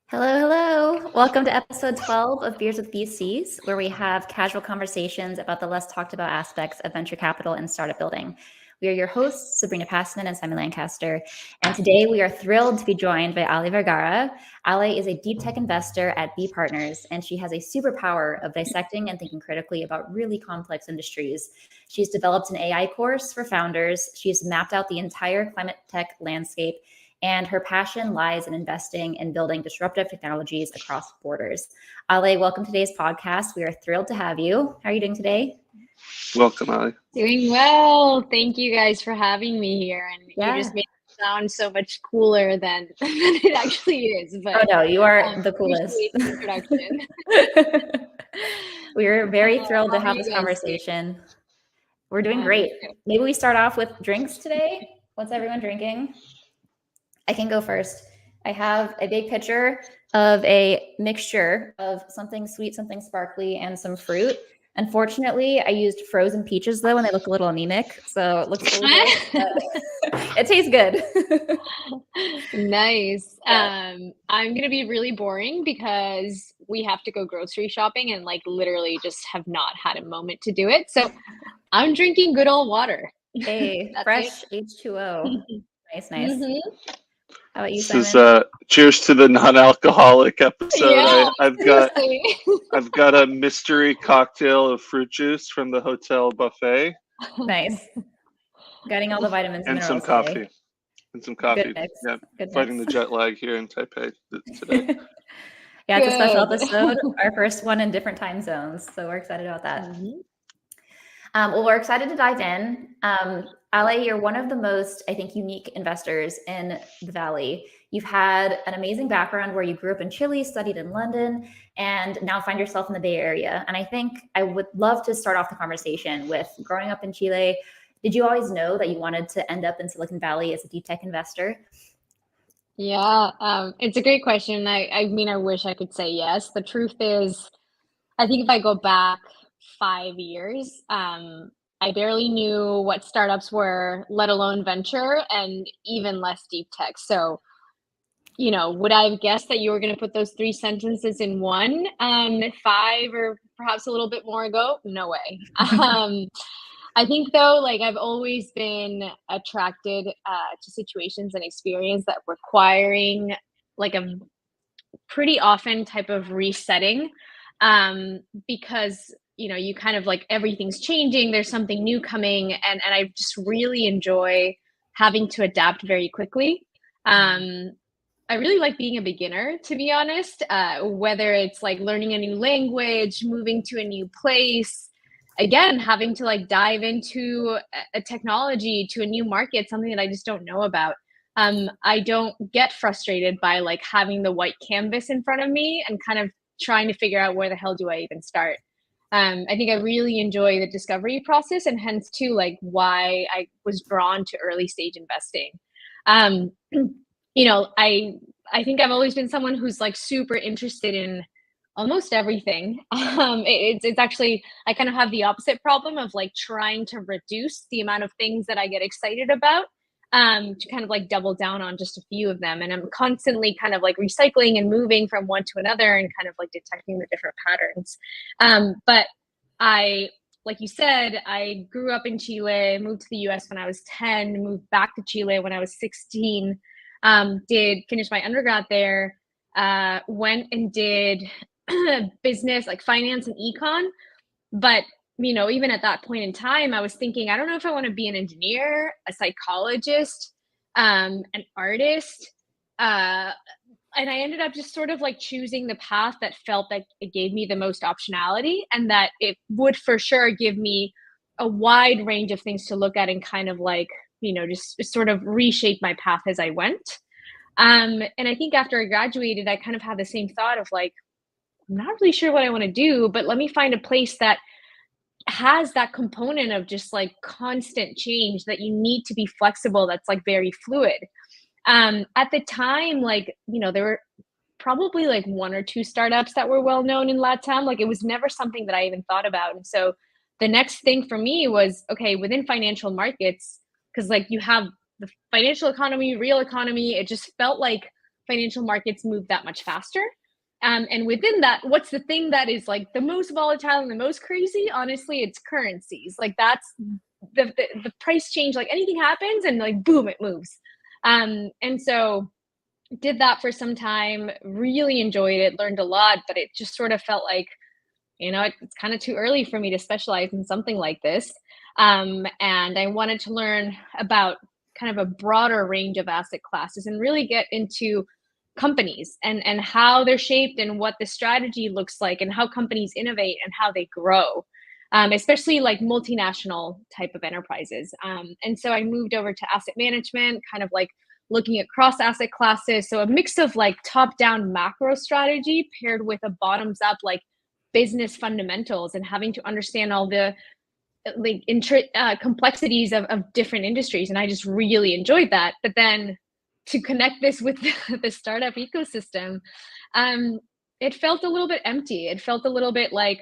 Hello, hello. Welcome to episode 12 of Beers with VCs, where we have casual conversations about the less talked about aspects of venture capital and startup building. We are your hosts, Sabrina Passman and Simon Lancaster. And today we are thrilled to be joined by Ali Vergara. Ali is a deep tech investor at B Partners, and she has a superpower of dissecting and thinking critically about really complex industries. She's developed an AI course for founders. She's mapped out the entire climate tech landscape, and her passion lies in investing and building disruptive technologies across borders. Ale, welcome to today's podcast. We are thrilled to have you. How are you doing today? Welcome, Ali. Doing well. Thank you guys for having me here. And you just made it sound so much cooler than it actually is. But no, you are the coolest. The introduction. We're very thrilled to have this conversation. We're doing great. Maybe we start off with drinks today. What's everyone drinking? I can go first. I have a big pitcher of a mixture of something sweet, something sparkly, and some fruit. Unfortunately, I used frozen peaches though, and they look a little anemic, so it looks delicious. It tastes good. Nice. Yeah. I'm gonna be really boring because we have to go grocery shopping and literally just have not had a moment to do it. So I'm drinking good old water. Hey, fresh H2O. Nice. Mm-hmm. How about you, Simon? This is cheers to the non-alcoholic episode. Yeah, I've got a mystery cocktail of fruit juice from the hotel buffet. Nice. Getting all the vitamins and some coffee. Today. And some coffee. Good mix. Yeah, Good fighting mix. the jet lag here in Taipei today. Yeah, it's a special episode. Our first one in different time zones, so we're excited about that. Mm-hmm. Well, we're excited to dive in. Ale, you're one of the most, I think, unique investors in the Valley. You've had an amazing background where you grew up in Chile, studied in London, and now find yourself in the Bay Area. And I think I would love to start off the conversation with growing up in Chile. Did you always know that you wanted to end up in Silicon Valley as a deep tech investor? Yeah, it's a great question. I mean, I wish I could say yes. The truth is, I think if I go back 5 years, I barely knew what startups were, let alone venture, and even less deep tech. So, would I have guessed that you were going to put those 3 sentences in one 5 or perhaps a little bit more ago? No way. I think though, I've always been attracted to situations and experience that requiring a pretty often type of resetting, because you kind of everything's changing, there's something new coming, and I just really enjoy having to adapt very quickly. I really like being a beginner, to be honest, whether it's learning a new language, moving to a new place, again, having to dive into a technology, to a new market, something that I just don't know about. I don't get frustrated by having the white canvas in front of me and kind of trying to figure out where the hell do I even start. I think I really enjoy the discovery process, and hence too why I was drawn to early stage investing. I think I've always been someone who's super interested in almost everything. It's actually, I kind of have the opposite problem of trying to reduce the amount of things that I get excited about, to kind of double down on just a few of them. And I'm constantly kind of recycling and moving from one to another and kind of detecting the different patterns. But like you said, I grew up in Chile, moved to the US when I was 10, moved back to Chile when I was 16, did finish my undergrad there, went and did business, finance and econ. But even at that point in time, I was thinking, I don't know if I want to be an engineer, a psychologist, an artist. And I ended up just sort of choosing the path that felt like it gave me the most optionality, and that it would for sure give me a wide range of things to look at and kind of just sort of reshape my path as I went. And I think after I graduated, I kind of had the same thought of I'm not really sure what I want to do, but let me find a place that has that component of just constant change, that you need to be flexible, that's very fluid. At the time, there were probably 1 or 2 startups that were well known in LATAM. It was never something that I even thought about. And so the next thing for me was, okay, within financial markets, because you have the financial economy, real economy, it just felt like financial markets move that much faster. And within that, what's the thing that is like the most volatile and the most crazy? Honestly, it's currencies. Like that's the price change, like anything happens and like, boom, it moves. And so did that for some time, really enjoyed it, learned a lot, but it just sort of felt like, it's kind of too early for me to specialize in something like this. And I wanted to learn about kind of a broader range of asset classes and really get into companies and how they're shaped and what the strategy looks like and how companies innovate and how they grow, especially like multinational type of enterprises. And so I moved over to asset management, kind of like looking at cross asset classes. So a mix of like top down macro strategy paired with a bottoms up like business fundamentals and having to understand all the like complexities of different industries. And I just really enjoyed that. But then to connect this with the startup ecosystem, it felt a little bit empty. It felt a little bit like,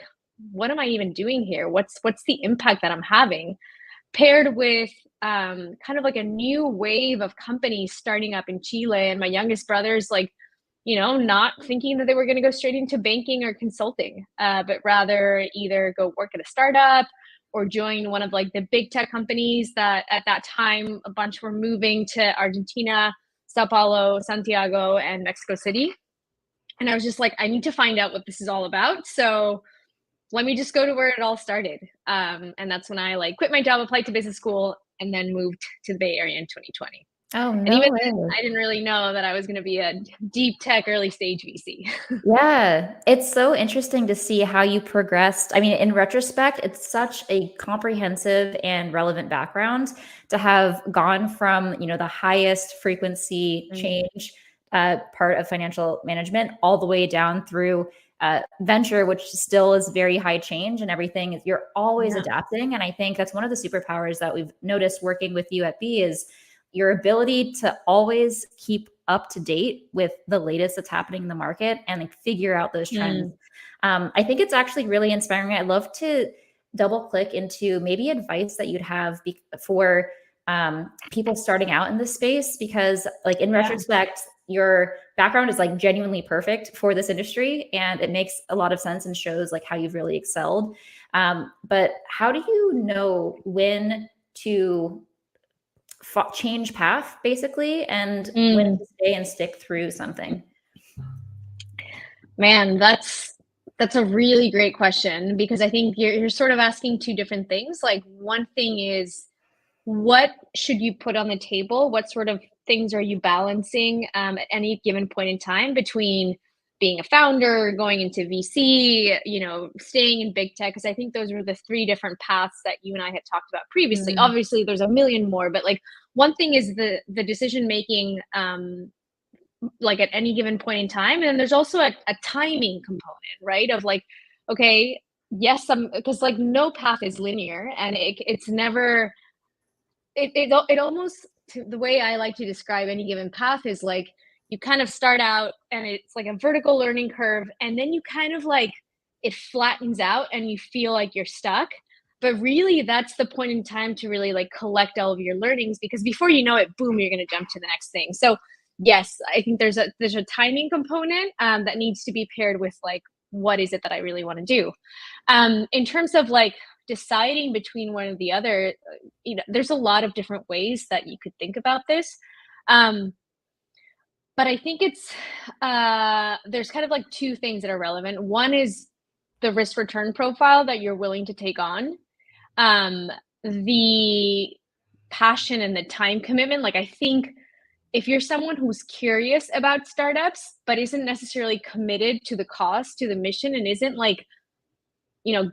what am I even doing here? What's the impact that I'm having? Paired with kind of like a new wave of companies starting up in Chile, and my youngest brother's like, not thinking that they were going to go straight into banking or consulting, but rather either go work at a startup or join one of like the big tech companies that at that time a bunch were moving to Argentina, Sao Paulo, Santiago, and Mexico City. And I was just like, I need to find out what this is all about. So let me just go to where it all started. And that's when I like quit my job, applied to business school, and then moved to the Bay Area in 2020. Oh, no and even way. then, I didn't really know that I was going to be a deep tech early stage VC. Yeah, it's so interesting to see how you progressed. I mean, in retrospect, it's such a comprehensive and relevant background to have gone from, the highest frequency change part of financial management all the way down through venture, which still is very high change and everything. You're always adapting. And I think that's one of the superpowers that we've noticed working with you at B is your ability to always keep up to date with the latest that's happening in the market and like figure out those trends. I think it's actually really inspiring. I'd love to double click into maybe advice that you'd have for people starting out in this space, because like in retrospect, your background is like genuinely perfect for this industry and it makes a lot of sense and shows like how you've really excelled. But how do you know when to change path basically and when to stay and stick through something? Man, that's a really great question, because I think you're sort of asking two different things. Like one thing is, what should you put on the table? What sort of things are you balancing at any given point in time between being a founder, going into VC, staying in big tech? Because I think those were the three different paths that you and I had talked about previously. Obviously, there's a million more, but like one thing is the decision making, like at any given point in time, and then there's also a timing component, right? Of like, okay, yes, because like no path is linear, and it's never. It almost, the way I like to describe any given path is like you kind of start out and it's like a vertical learning curve, and then you kind of like it flattens out and you feel like you're stuck. But really that's the point in time to really like collect all of your learnings, because before you know it, boom, you're going to jump to the next thing. So yes, I think there's a timing component that needs to be paired with like, what is it that I really want to do? In terms of like deciding between one or the other, there's a lot of different ways that you could think about this. But I think it's, there's kind of like two things that are relevant. One is the risk return profile that you're willing to take on. The passion and the time commitment. Like I think if you're someone who's curious about startups, but isn't necessarily committed to the cause, to the mission, and isn't like,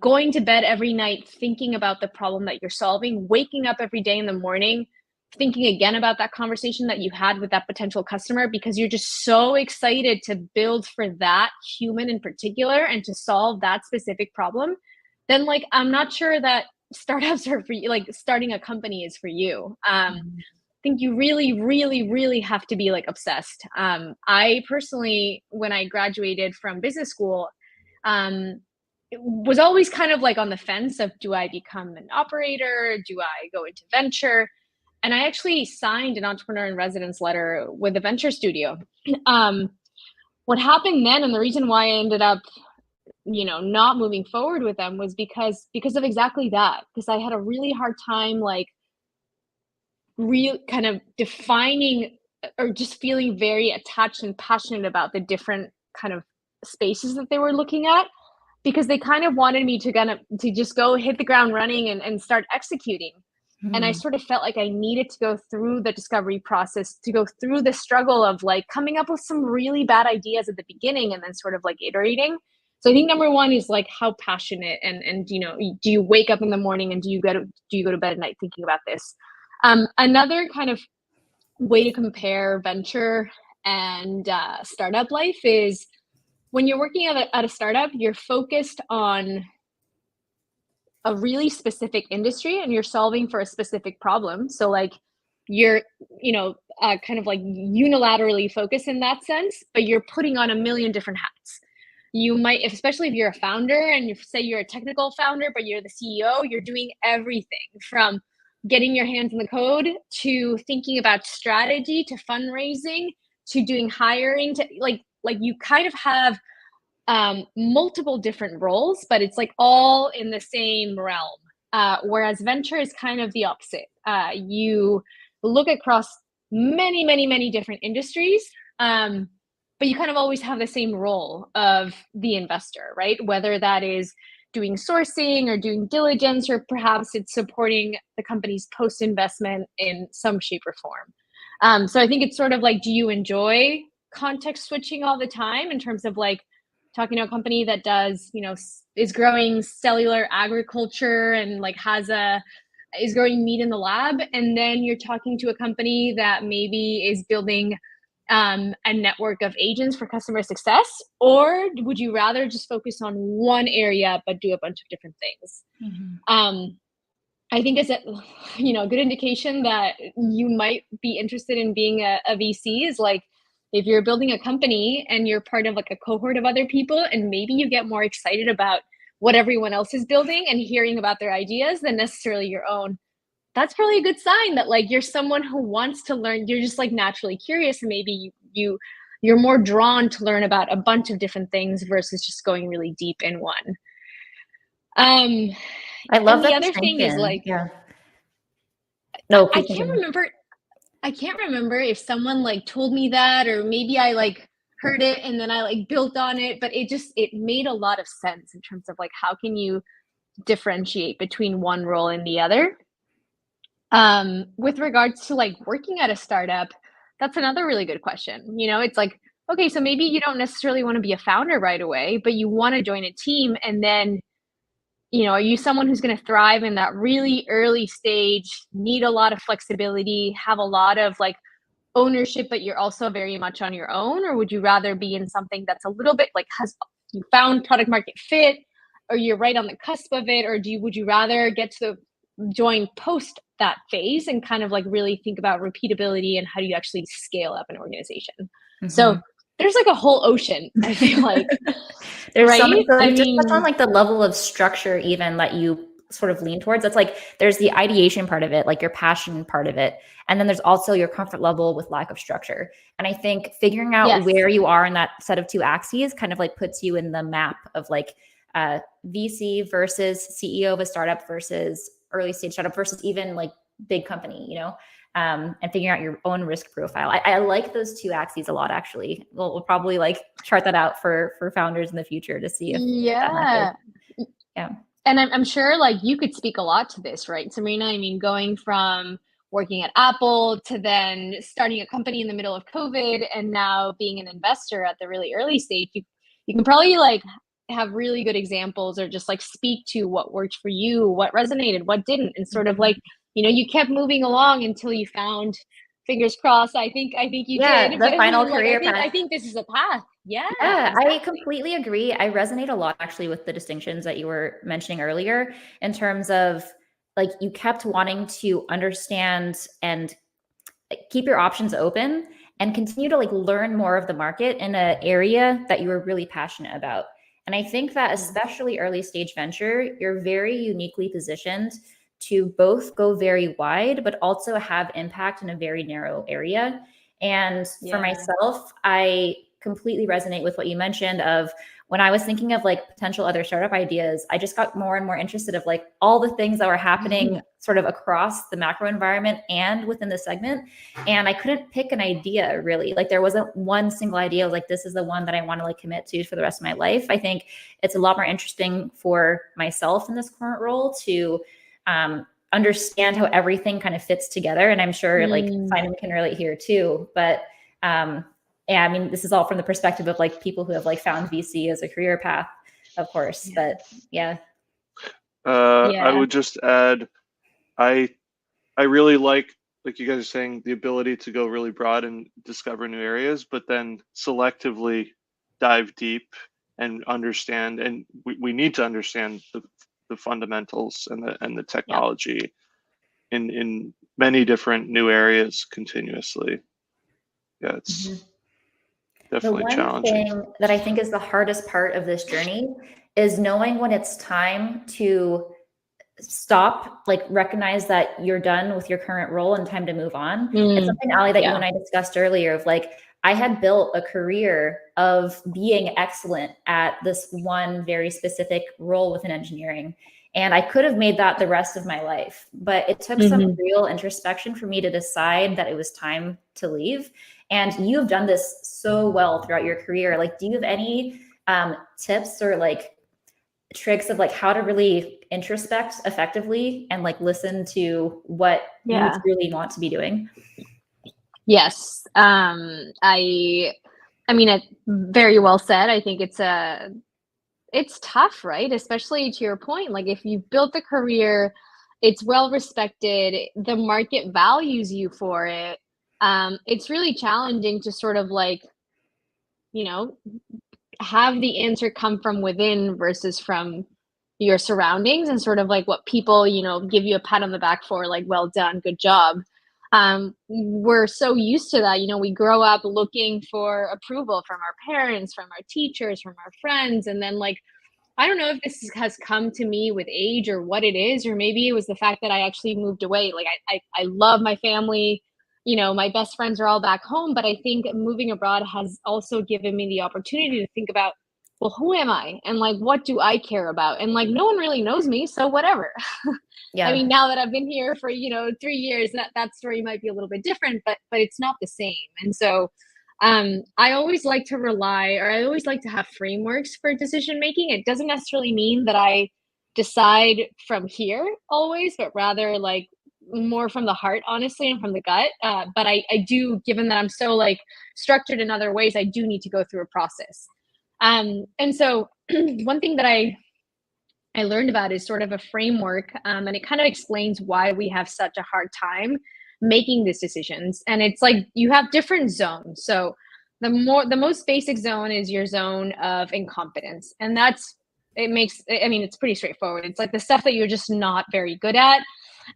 going to bed every night thinking about the problem that you're solving, waking up every day in the morning, thinking again about that conversation that you had with that potential customer, because you're just so excited to build for that human in particular and to solve that specific problem, then like, I'm not sure that startups are for you, like starting a company is for you. I think you really, really, really have to be like obsessed. I personally, when I graduated from business school, was always kind of like on the fence of, do I become an operator? Do I go into venture? and I actually signed an entrepreneur in residence letter with a venture studio. What happened then, and the reason why I ended up, not moving forward with them, was because of exactly that. Because I had a really hard time, like, real kind of defining or just feeling very attached and passionate about the different kind of spaces that they were looking at, because they kind of wanted me to just go hit the ground running and start executing. And I sort of felt like I needed to go through the discovery process, to go through the struggle of like coming up with some really bad ideas at the beginning and then sort of like iterating. So I think number one is like how passionate and do you wake up in the morning and do you go to bed at night thinking about this? Another kind of way to compare venture and startup life is when you're working at a startup, you're focused on a really specific industry and you're solving for a specific problem. So like you're, kind of like unilaterally focused in that sense, but you're putting on a million different hats. You might, especially if you're a founder and you say you're a technical founder, but you're the CEO, you're doing everything from getting your hands in the code to thinking about strategy to fundraising to doing hiring to like you kind of have multiple different roles, but it's like all in the same realm. Whereas venture is kind of the opposite. You look across many, many, many different industries, but you kind of always have the same role of the investor, right? Whether that is doing sourcing or doing diligence, or perhaps it's supporting the company's post-investment in some shape or form. So I think it's sort of like, do you enjoy context switching all the time in terms of like talking to a company that does, is growing cellular agriculture and like is growing meat in the lab, and then you're talking to a company that maybe is building a network of agents for customer success? Or would you rather just focus on one area but do a bunch of different things? I think it's a good indication that you might be interested in being a VC is like, if you're building a company and you're part of like a cohort of other people, and maybe you get more excited about what everyone else is building and hearing about their ideas than necessarily your own, that's probably a good sign that like you're someone who wants to learn. You're just like naturally curious, and maybe you're more drawn to learn about a bunch of different things versus just going really deep in one. I love and that the other thing is like, no, I can't remember if someone like told me that, or maybe I like heard it and then I like built on it, but it made a lot of sense in terms of like, how can you differentiate between one role and the other? With regards to like working at a startup, that's another really good question. It's like, okay, so maybe you don't necessarily want to be a founder right away, but you want to join a team. And then, are you someone who's going to thrive in that really early stage, need a lot of flexibility, have a lot of like ownership, but you're also very much on your own? Or would you rather be in something that's a little bit like, you found product market fit, or you're right on the cusp of it? Or would you rather get to join post that phase and kind of like really think about repeatability and how do you actually scale up an organization? So there's like a whole ocean, I feel like. There's right? so many, so just touch on like the level of structure even that you sort of lean towards. That's like, there's the ideation part of it, like your passion part of it. And then there's also your comfort level with lack of structure. And I think figuring out where you are in that set of two axes kind of like puts you in the map of like VC versus CEO of a startup versus early stage startup versus even like big company, and figuring out your own risk profile. I like those two axes a lot, actually. We'll probably like chart that out for founders in the future to see if yeah. And I'm sure like you could speak a lot to this, right, Sabrina? I mean, going from working at Apple to then starting a company in the middle of COVID and now being an investor at the really early stage, you can probably like have really good examples or just like speak to what worked for you, what resonated, what didn't, and sort of like, you kept moving along until you found, fingers crossed, I think you did. The final career path. I think this is a path. Yeah, exactly. I completely agree. I resonate a lot actually with the distinctions that you were mentioning earlier in terms of like you kept wanting to understand and keep your options open and continue to like learn more of the market in an area that you were really passionate about. And I think that especially early stage venture, you're very uniquely positioned to both go very wide, but also have impact in a very narrow area. And for myself, I completely resonate with what you mentioned of when I was thinking of like potential other startup ideas, I just got more and more interested of like all the things that were happening sort of across the macro environment and within the segment. And I couldn't pick an idea really. Like there wasn't one single idea like this is the one that I want to like commit to for the rest of my life. I think it's a lot more interesting for myself in this current role to understand how everything kind of fits together. And I'm sure like Simon can relate here too. But yeah, I mean, this is all from the perspective of like people who have like found VC as a career path, of course. But yeah. I would just add, I really like you guys are saying, the ability to go really broad and discover new areas, but then selectively dive deep and understand. And we need to understand the fundamentals and the technology in many different new areas continuously. Yeah, it's definitely challenging. The one thing that I think is the hardest part of this journey is knowing when it's time to stop, like recognize that you're done with your current role and time to move on. It's something, Ali, that you and I discussed earlier of like, I had built a career of being excellent at this one very specific role within engineering. And I could have made that the rest of my life, but it took some real introspection for me to decide that it was time to leave. And you have done this so well throughout your career. Like, do you have any tips or like tricks of like how to really introspect effectively and like listen to what you really want to be doing? Yes. I mean, it very well said. I think it's tough, right? Especially to your point, like if you've built a career, it's well respected, the market values you for it. It's really challenging to sort of like, you know, have the answer come from within versus from your surroundings and sort of like what people, you know, give you a pat on the back for, like, well done, good job. We're so used to that, you know, we grow up looking for approval from our parents, from our teachers, from our friends. And then like, I don't know if this has come to me with age or what it is, or maybe it was the fact that I actually moved away. Like I love my family, you know, my best friends are all back home, but I think moving abroad has also given me the opportunity to think about, well, who am I? And like, what do I care about? And like, no one really knows me, so whatever. I mean, now that I've been here for, you know, 3 years, that story might be a little bit different, but it's not the same. And so I always like to rely, or I always like to have frameworks for decision making. It doesn't necessarily mean that I decide from here always, but rather like more from the heart, honestly, and from the gut. But I do, given that I'm so like structured in other ways, I do need to go through a process. And so one thing that I learned about is sort of a framework, and it kind of explains why we have such a hard time making these decisions. And it's like you have different zones. So the most basic zone is your zone of incompetence, and it's pretty straightforward. It's like the stuff that you're just not very good at,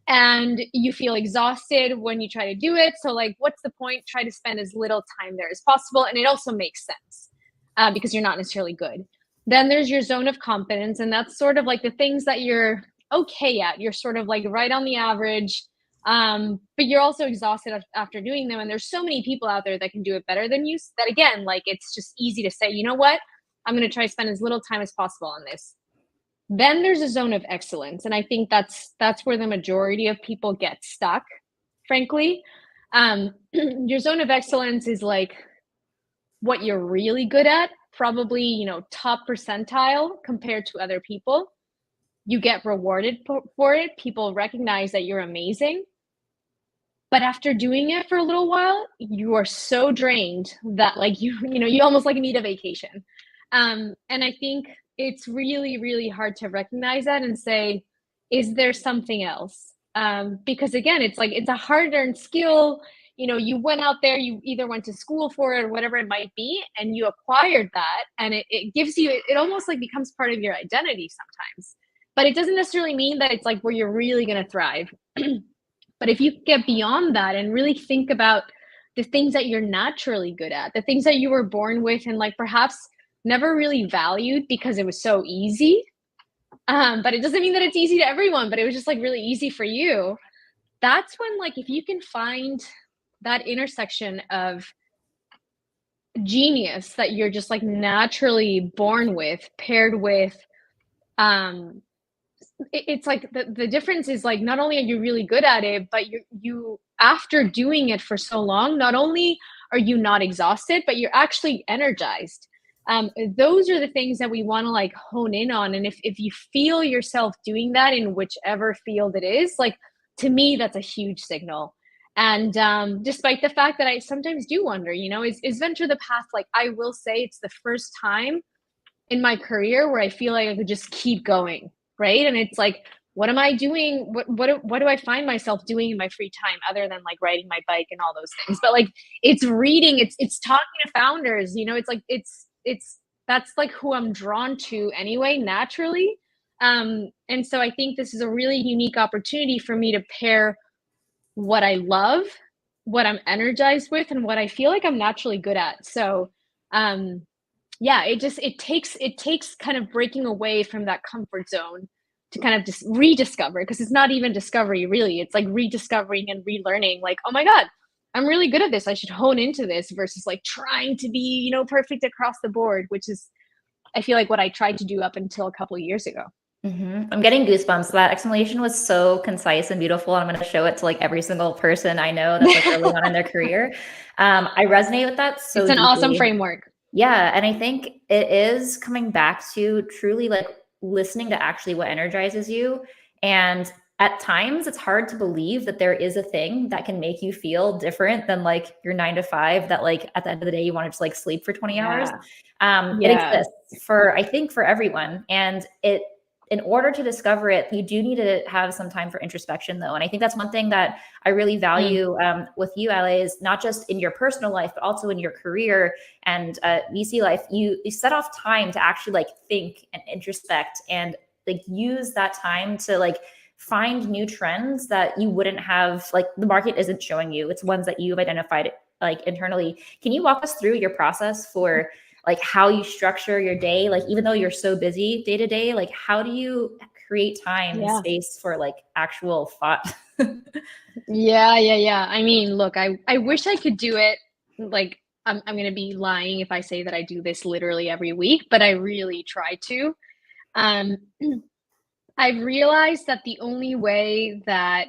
and you feel exhausted when you try to do it. So like, what's the point? Try to spend as little time there as possible, and it also makes sense because you're not necessarily good. Then there's your zone of competence, and that's sort of like the things that you're okay at. You're sort of like right on the average, but you're also exhausted after doing them. And there's so many people out there that can do it better than you that, again, like it's just easy to say, you know what, I'm going to try to spend as little time as possible on this. Then there's a zone of excellence. And I think that's where the majority of people get stuck, frankly. Your zone of excellence is like what you're really good at, probably, you know, top percentile compared to other people. You get rewarded for it. People recognize that you're amazing. But after doing it for a little while, you are so drained that like you almost like need a vacation. And I think it's really, really hard to recognize that and say, is there something else? Because again, it's like, it's a hard-earned skill. You know, you went out there, you either went to school for it or whatever it might be, and you acquired that, and it gives you, it almost like becomes part of your identity sometimes. But it doesn't necessarily mean that it's like where you're really going to thrive. But if you get beyond that and really think about the things that you're naturally good at, the things that you were born with and like perhaps never really valued because it was so easy, But it doesn't mean that it's easy to everyone, but it was just like really easy for you. That's when, like, if you can find that intersection of genius that you're just like naturally born with, paired with, it's like the difference is like, not only are you really good at it, but you after doing it for so long, not only are you not exhausted, but you're actually energized. Those are the things that we want to like hone in on. And if you feel yourself doing that in whichever field it is, like, to me, that's a huge signal. And despite the fact that I sometimes do wonder, is venture the path, like, I will say it's the first time in my career where I feel like I could just keep going, right? And it's like, what am I doing? What do I find myself doing in my free time other than like riding my bike and all those things? But like, it's reading, it's talking to founders, it's like it's that's like who I'm drawn to anyway, naturally. And so I think this is a really unique opportunity for me to pair what I love, what I'm energized with, and what I feel like I'm naturally good at. So yeah, it takes kind of breaking away from that comfort zone to kind of just rediscover, because it's not even discovery really, it's like rediscovering and relearning, like, oh my god, I'm really good at this, I should hone into this, versus like trying to be perfect across the board, which is, I feel like, what I tried to do up until a couple of years ago. I'm getting goosebumps. That explanation was so concise and beautiful. And I'm going to show it to like every single person I know that's like early on in their career. I resonate with that so It's an deeply. awesome framework. Yeah. And I think it is coming back to truly like listening to actually what energizes you. And at times it's hard to believe that there is a thing that can make you feel different than like your 9 to 5, that like at the end of the day, you want to just like sleep for 20 hours. It exists for, I think, for everyone. And in order to discover it, you do need to have some time for introspection, though. And I think that's one thing that I really value with you, Ale, is not just in your personal life, but also in your career and VC life. You set off time to actually like think and introspect and like use that time to like find new trends that you wouldn't have, like the market isn't showing you. It's ones that you've identified like internally. Can you walk us through your process for like how you structure your day? Like, even though you're so busy day to day, like how do you create time and space for like actual thought? Yeah. I mean, look, I wish I could do it. Like, I'm going to be lying if I say that I do this literally every week, but I really try to. I've realized that the only way that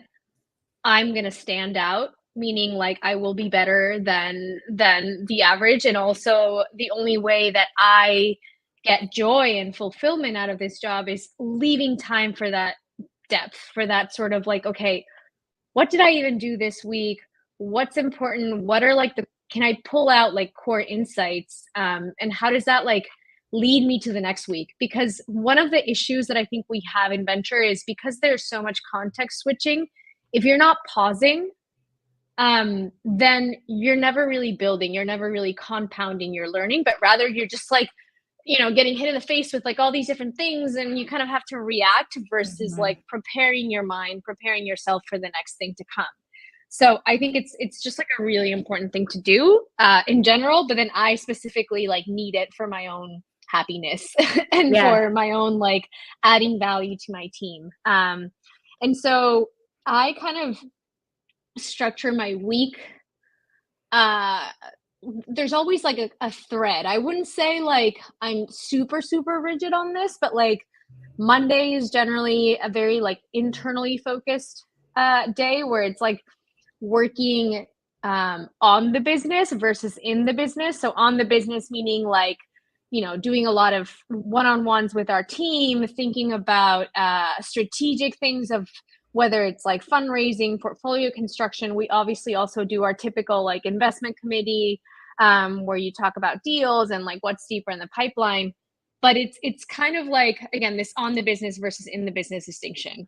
I'm going to stand out, meaning like I will be better than the average, and also the only way that I get joy and fulfillment out of this job, is leaving time for that depth, for that sort of like, okay, what did I even do this week? What's important? What are like can I pull out like core insights? And how does that like lead me to the next week? Because one of the issues that I think we have in venture is, because there's so much context switching, if you're not pausing, then you're never really building, you're never really compounding your learning, but rather you're just like, getting hit in the face with like all these different things, and you kind of have to react versus like preparing your mind, preparing yourself for the next thing to come. So I think it's just like a really important thing to do in general, but then I specifically like need it for my own happiness and for my own like adding value to my team. And so I kind of structure my week. There's always like a thread. I wouldn't say like I'm super rigid on this, but like Monday is generally a very like internally focused day, where it's like working on the business versus in the business. So on the business meaning like, doing a lot of one-on-ones with our team, thinking about strategic things of whether it's like fundraising, portfolio construction. We obviously also do our typical like investment committee, where you talk about deals and like what's deeper in the pipeline. But it's kind of like, again, this on the business versus in the business distinction.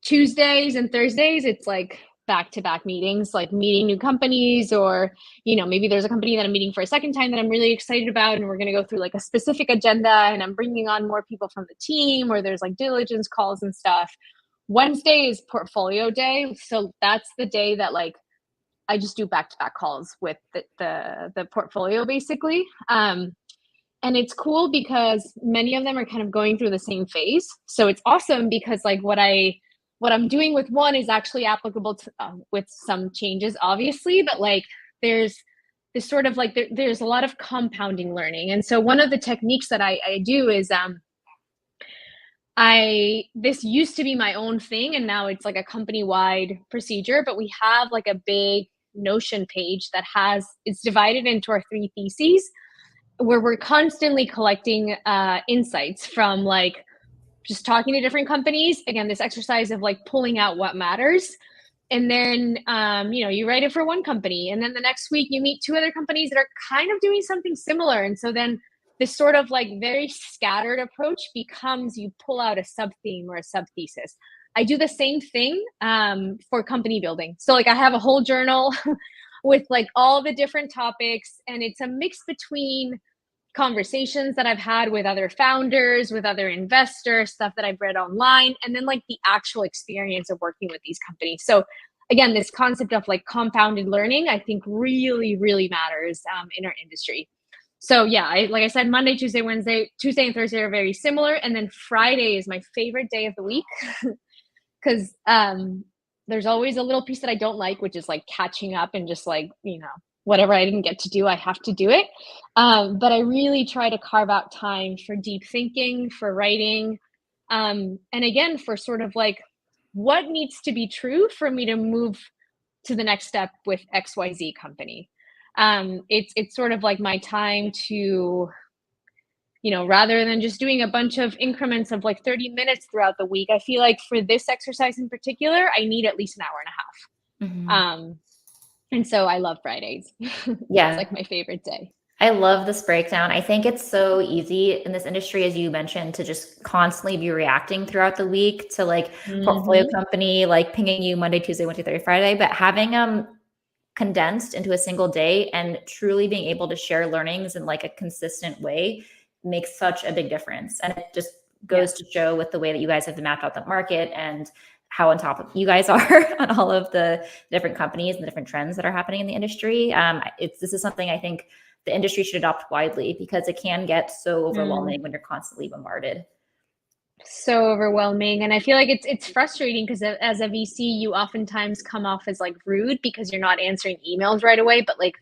Tuesdays and Thursdays, it's like back-to-back meetings, like meeting new companies, or maybe there's a company that I'm meeting for a second time that I'm really excited about, and we're going to go through like a specific agenda, and I'm bringing on more people from the team, or there's like diligence calls and stuff. Wednesday is portfolio day, so that's the day that like I just do back-to-back calls with the portfolio basically. And And it's cool because many of them are kind of going through the same phase. So it's awesome because like what I'm doing with one is actually applicable to with some changes, obviously, but like there's this sort of like there's a lot of compounding learning. And so one of the techniques that I do is this used to be my own thing, and now it's like a company-wide procedure, but we have like a big Notion page that it's divided into our 3 theses, where we're constantly collecting insights from like just talking to different companies. Again, this exercise of like pulling out what matters. And then, you write it for one company, and then the next week you meet 2 other companies that are kind of doing something similar. And so then this sort of like very scattered approach becomes you pull out a sub theme or a sub thesis. I do the same thing for company building. So like I have a whole journal with like all the different topics, and it's a mix between conversations that I've had with other founders, with other investors, stuff that I've read online, and then like the actual experience of working with these companies. So again, this concept of like compounded learning, I think really, really matters in our industry. So yeah, like I said, Monday, Tuesday, Wednesday, Tuesday and Thursday are very similar. And then Friday is my favorite day of the week because there's always a little piece that I don't like, which is like catching up and just like, whatever I didn't get to do, I have to do it. But I really try to carve out time for deep thinking, for writing, and again, for sort of like what needs to be true for me to move to the next step with XYZ company. It's sort of like my time to, rather than just doing a bunch of increments of like 30 minutes throughout the week, I feel like for this exercise in particular, I need at least an hour and a half. Mm-hmm. And so I love Fridays. Yeah. It's like my favorite day. I love this breakdown. I think it's so easy in this industry, as you mentioned, to just constantly be reacting throughout the week to like portfolio company, like pinging you Monday, Tuesday, Wednesday, Thursday, Friday, but having condensed into a single day and truly being able to share learnings in like a consistent way makes such a big difference. And it just goes to show with the way that you guys have mapped out the market and how on top of you guys are on all of the different companies and the different trends that are happening in the industry. This is something I think the industry should adopt widely because it can get so overwhelming when you're constantly bombarded. So overwhelming. And I feel like it's frustrating because as a VC, you oftentimes come off as like rude because you're not answering emails right away. But like,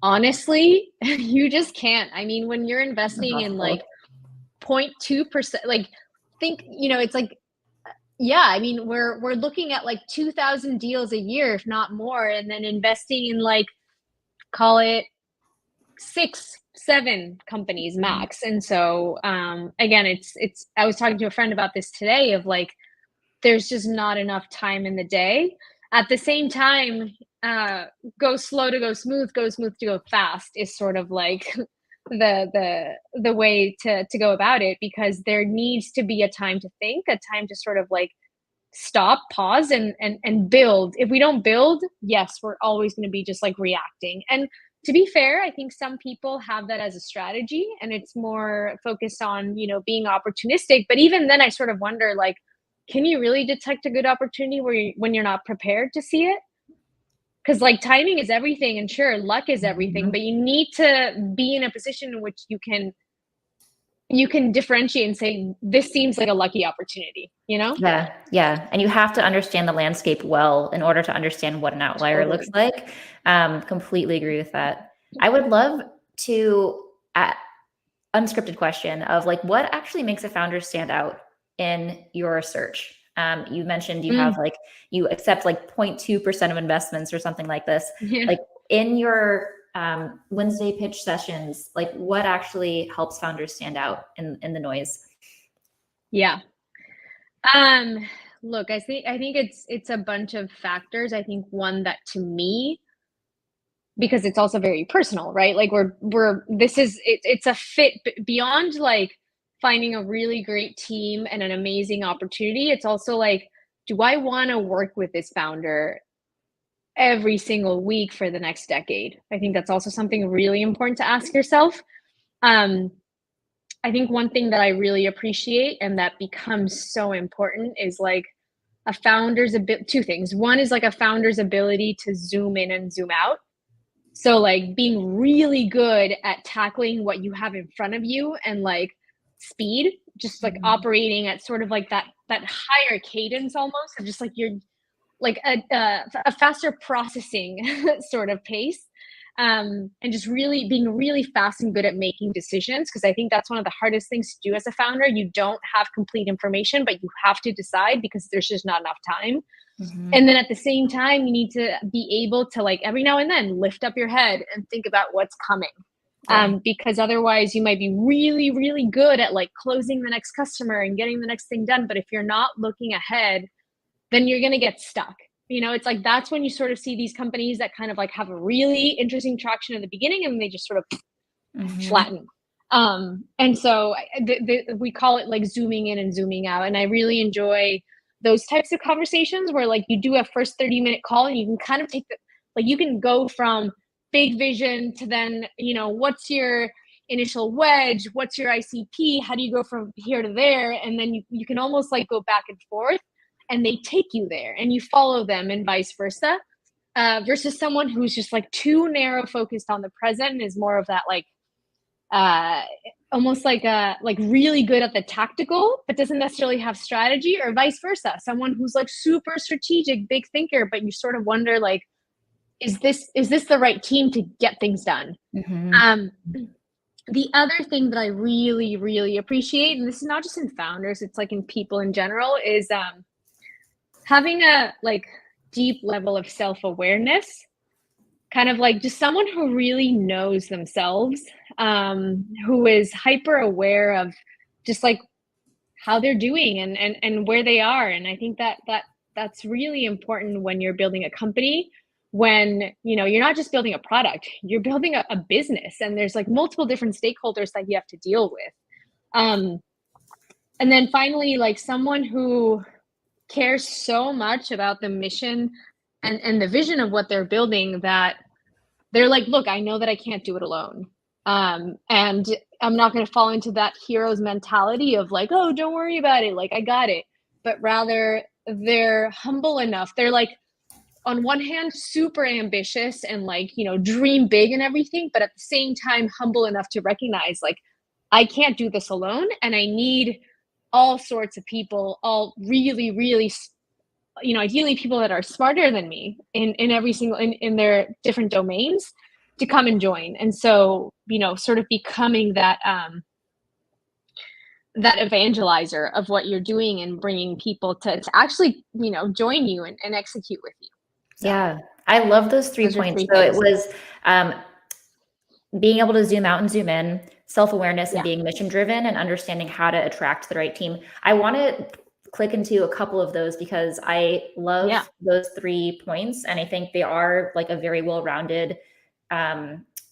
honestly, you just can't. I mean, when you're investing in like 0.2%, like think, it's like, yeah, I mean, we're looking at like 2,000 deals a year, if not more, and then investing in like, call it 6-7 companies max. And so again, it's I was talking to a friend about this today of like there's just not enough time in the day. At the same time, go slow to go smooth to go fast is sort of like the way to go about it, because there needs to be a time to think, a time to sort of like stop, pause, and build. If we don't build, yes, we're always going to be just like reacting. And to be fair, I think some people have that as a strategy and it's more focused on, being opportunistic. But even then I sort of wonder, like, can you really detect a good opportunity when you're not prepared to see it? Because like timing is everything, and sure, luck is everything, but you need to be in a position in which you can differentiate and say, this seems like a lucky opportunity, Yeah. And you have to understand the landscape well in order to understand what an outlier looks like. Completely agree with that. I would love to unscripted question of like, what actually makes a founder stand out in your search? You mentioned you have like, you accept like 0.2% of investments or something like this. Yeah. Like in your Wednesday pitch sessions, like what actually helps founders stand out in the noise? Yeah. Look, I think it's a bunch of factors. I think one that to me, because it's also very personal, right? Like it's a fit beyond like finding a really great team and an amazing opportunity. It's also like, do I want to work with this founder every single week for the next decade? I think that's also something really important to ask yourself. I think one thing that I really appreciate and that becomes so important is like a founder's two things. One is like a founder's ability to zoom in and zoom out. So like being really good at tackling what you have in front of you and like speed, just like operating at sort of like that higher cadence almost of just like you're like a faster processing sort of pace. And just really being really fast and good at making decisions, because I think that's one of the hardest things to do as a founder. You don't have complete information, but you have to decide because there's just not enough time. And then at the same time, you need to be able to like every now and then lift up your head and think about what's coming. Because otherwise you might be really, really good at like closing the next customer and getting the next thing done. But if you're not looking ahead, then you're going to get stuck. You know, it's like that's when you sort of see these companies that kind of like have a really interesting traction in the beginning and they just sort of flatten. And so we call it like zooming in and zooming out. And I really enjoy those types of conversations where like you do a first 30-minute call and you can kind of take like you can go from big vision to then, you know, what's your initial wedge? What's your ICP? How do you go from here to there? And then you can almost like go back and forth. And they take you there and you follow them and vice versa, versus someone who's just like too narrow focused on the present and is more of that like almost like really good at the tactical but doesn't necessarily have strategy, or vice versa, someone who's like super strategic, big thinker, but you sort of wonder like, is this the right team to get things done? The other thing that I really, really appreciate, and this is not just in founders, it's like in people in general, is having a like deep level of self-awareness, kind of like just someone who really knows themselves, who is hyper aware of just like how they're doing and where they are. And I think that's really important when you're building a company, when, you know, you're not just building a product, you're building a business, and there's like multiple different stakeholders that you have to deal with. And then finally, like someone who cares so much about the mission and the vision of what they're building that they're like, look, I know that I can't do it alone. And I'm not going to fall into that hero's mentality of like, oh, don't worry about it, like I got it. But rather they're humble enough. They're like, on one hand, super ambitious and like, you know, dream big and everything, but at the same time, humble enough to recognize like, I can't do this alone, and I need all sorts of people, all really, really, you know, ideally people that are smarter than me in every single, in their different domains, to come and join. And so, you know, sort of becoming that, that evangelizer of what you're doing and bringing people to actually, you know, join you and execute with you. So, yeah, I love those three points. So it was being able to zoom out and zoom in, self-awareness, and being mission driven, and understanding how to attract the right team. I want to click into a couple of those because I love those 3 points. And I think they are like a very well-rounded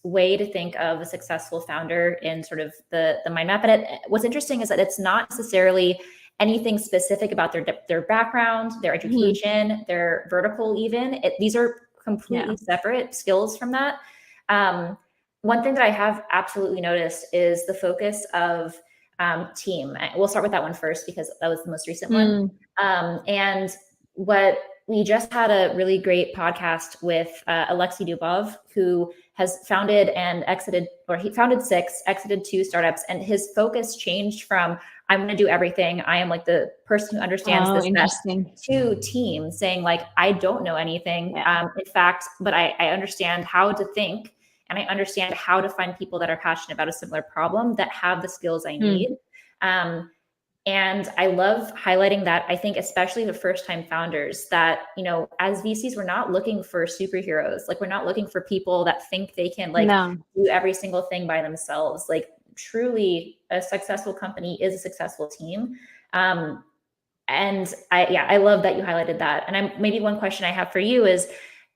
way to think of a successful founder in sort of the mind map. And what's interesting is that it's not necessarily anything specific about their background, their education, their vertical even. These are completely separate skills from that. One thing that I have absolutely noticed is the focus of team. We'll start with that one first because that was the most recent one. And what we just had a really great podcast with Alexei Dubov, who has founded and exited, or he founded 6, exited 2 startups, and his focus changed from I'm going to do everything, I am like the person who understands this best, to team, saying like, I don't know anything. In fact, but I understand how to think, and I understand how to find people that are passionate about a similar problem that have the skills I need. And I love highlighting that. I think especially the first-time founders that, you know, as VCs, we're not looking for superheroes. Like, we're not looking for people that think they can like do every single thing by themselves. Like, truly a successful company is a successful team. And I love that you highlighted that. And maybe one question I have for you is,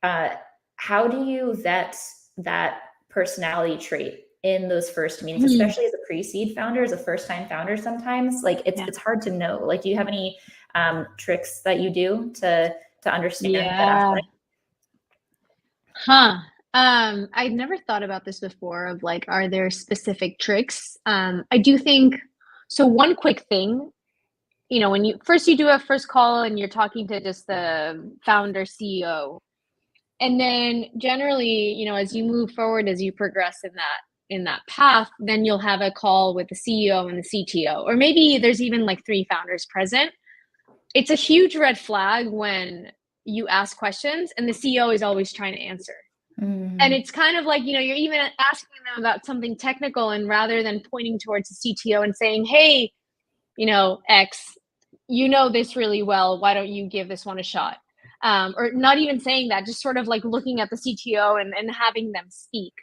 how do you vet that personality trait in those first meetings, especially as a pre-seed founder, as a first-time founder? Sometimes like it's hard to know. Like, do you have any tricks that you do to understand that aspect? I'd never thought about this before of like, are there specific tricks? I do think so. One quick thing, you know, when you do a first call and you're talking to just the founder CEO, And then generally, you know, as you move forward, as you progress in that path, then you'll have a call with the CEO and the CTO, or maybe there's even like 3 founders present. It's a huge red flag when you ask questions and the CEO is always trying to answer. And it's kind of like, you know, you're even asking them about something technical, and rather than pointing towards the CTO and saying, hey, you know, X, you know this really well, why don't you give this one a shot? Or not even saying that, just sort of like looking at the CTO and having them speak.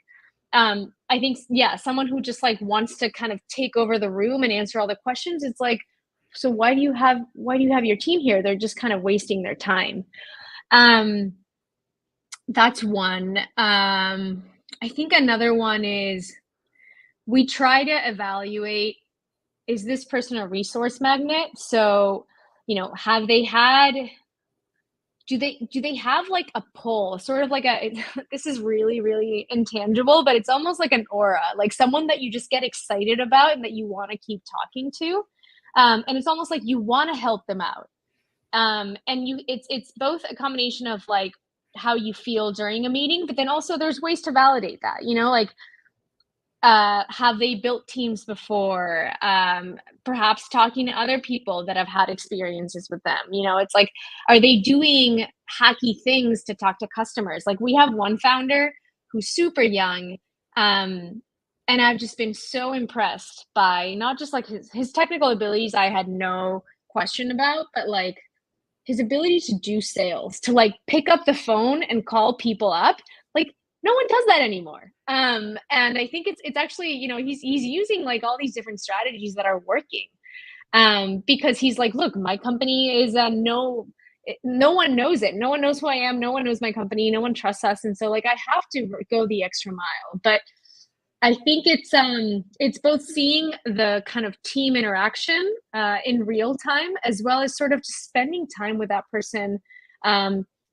I think, yeah, someone who just like wants to kind of take over the room and answer all the questions, it's like, so why do you have your team here? They're just kind of wasting their time. That's one. I think another one is we try to evaluate, is this person a resource magnet? So, you know, do they have like a pull, sort of like this is really, really intangible, but it's almost like an aura, like someone that you just get excited about and that you want to keep talking to. And it's almost like you want to help them out. And it's both a combination of like how you feel during a meeting, but then also there's ways to validate that, you know, like, have they built teams before? Perhaps talking to other people that have had experiences with them. You know, it's like, are they doing hacky things to talk to customers? Like we have one founder who's super young, and I've just been so impressed by not just like his technical abilities, I had no question about, but like his ability to do sales, to like pick up the phone and call people up. Like no one does that anymore. And I think it's actually, you know, he's using like all these different strategies that are working. Because he's like, look, my company is no one knows it. No one knows who I am. No one knows my company. No one trusts us. And so like, I have to go the extra mile. But I think it's both seeing the kind of team interaction in real time, as well as sort of just spending time with that person,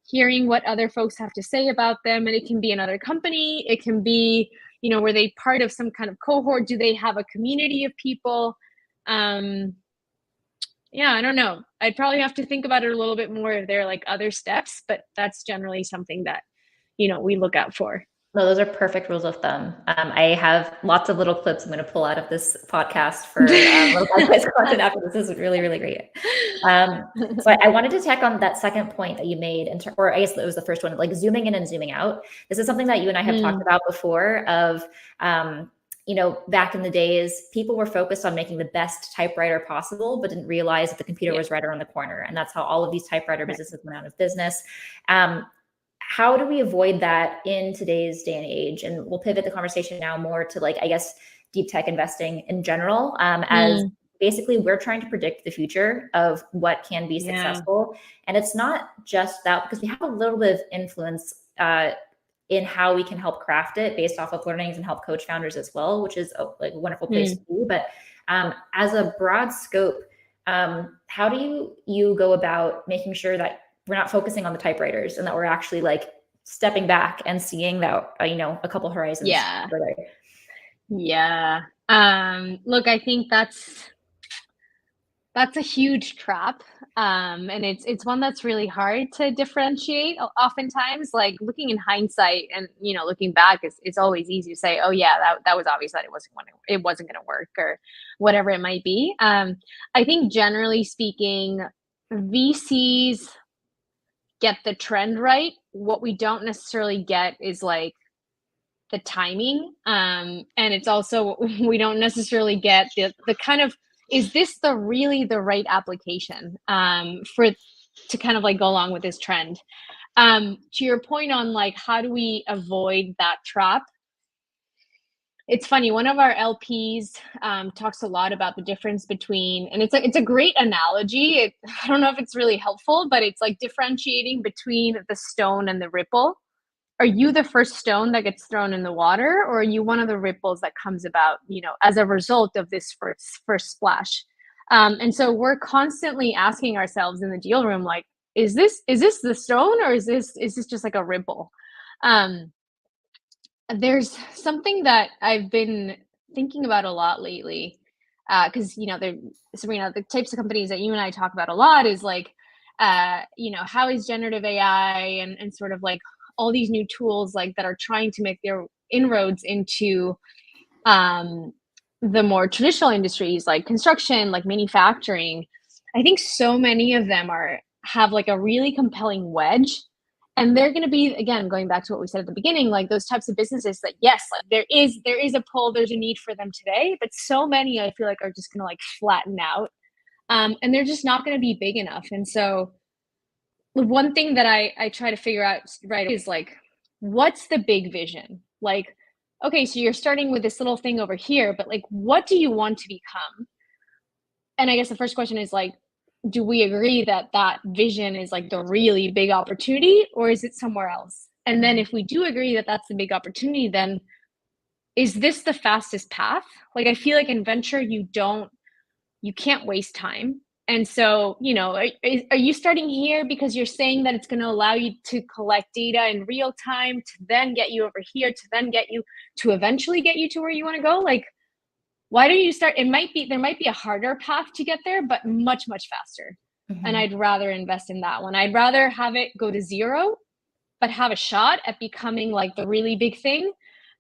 hearing what other folks have to say about them. And it can be another company. It can be, you know, were they part of some kind of cohort? Do they have a community of people? Yeah, I don't know. I'd probably have to think about it a little bit more if there are like other steps, but that's generally something that, you know, we look out for. No, those are perfect rules of thumb. I have lots of little clips I'm going to pull out of this podcast for little bite-sized content after this. This is really, really great. So I wanted to tack on that second point that you made, or I guess it was the first one, like zooming in and zooming out. This is something that you and I have talked about before of, you know, back in the days, people were focused on making the best typewriter possible, but didn't realize that the computer was right around the corner. And that's how all of these typewriter businesses went out of business. How do we avoid that in today's day and age? And we'll pivot the conversation now more to like, I guess, deep tech investing in general, as basically we're trying to predict the future of what can be successful. And it's not just that, because we have a little bit of influence in how we can help craft it based off of learnings and help coach founders as well, which is like a wonderful place to be. But as a broad scope, how do you go about making sure that we're not focusing on the typewriters and that we're actually like stepping back and seeing that, you know, a couple horizons further? Yeah. Look, I think that's a huge trap. And it's one that's really hard to differentiate oftentimes. Like looking in hindsight and, you know, looking back, it's always easy to say, oh yeah, that was obvious that it wasn't going to work or whatever it might be. I think generally speaking, VCs get the trend right. What we don't necessarily get is like the timing. And it's also, we don't necessarily get the kind of, is this really the right application to kind of like go along with this trend? To your point on like, how do we avoid that trap? It's funny, one of our LPs talks a lot about the difference between, and it's a great analogy. I don't know if it's really helpful, but it's like differentiating between the stone and the ripple. Are you the first stone that gets thrown in the water, or are you one of the ripples that comes about, you know, as a result of this first splash? And so we're constantly asking ourselves in the deal room, like, is this the stone, or is this just like a ripple? There's something that I've been thinking about a lot lately, because, you know, Sabrina, the types of companies that you and I talk about a lot is like, you know, how is generative AI and sort of like all these new tools like that are trying to make their inroads into the more traditional industries like construction, like manufacturing. I think so many of them have like a really compelling wedge, and they're going to be, again, going back to what we said at the beginning, like those types of businesses that, yes, like there is a pull, there's a need for them today, but so many I feel like are just going to like flatten out, and they're just not going to be big enough. And so the one thing that I try to figure out right is like, what's the big vision? Like, okay, so you're starting with this little thing over here, but like, what do you want to become? And I guess the first question is like, do we agree that that vision is like the really big opportunity, or is it somewhere else? And then if we do agree that that's the big opportunity, then is this the fastest path? Like, I feel like in venture, you can't waste time. And so, you know, are you starting here because you're saying that it's going to allow you to collect data in real time to then get you over here, to then get you to eventually get you to where you want to go? Like, why don't you start? There might be a harder path to get there, but much, much faster. Mm-hmm. And I'd rather invest in that one. I'd rather have it go to zero, but have a shot at becoming like the really big thing